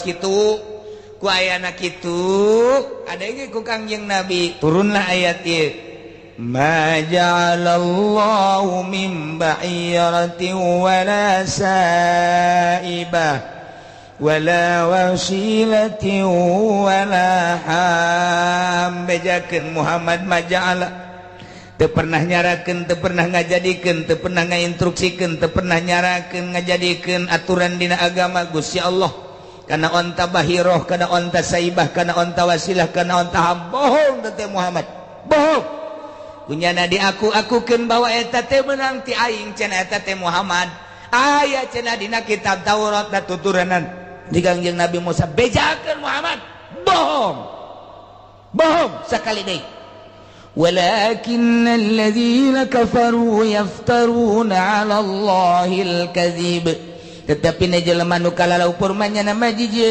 kitu ku ayana kitu ada ge ku Kangjeng Nabi turunlah ayat ieu ma ja'alallahu min ba'iratin wala sa'ibah wala wasilatin wala ham bejakeun Muhammad ma ja'ala teu pernah nyarakeun teu pernah ngajadikeun teu pernah ngainstruksikeun teu pernah nyarakeun ngajadikeun aturan dina agama Gusti Allah kana onta bahiroh kana onta saibah kana onta wasilah kana onta ham bohong teh Muhammad bohong kunyana di aku-akukeun bahwa eta teh meunang ti aing cenah eta teh Muhammad aya cenah dina kitab Taurat da tuturanan di Kangjeng Nabi Musa bejakeun Muhammad bohong bohong sakali deui walakinnal ladzina kafaru yaftaruna 'ala Allahil kadzib tetapi na jelema nu kalalau purmanya nama jijieun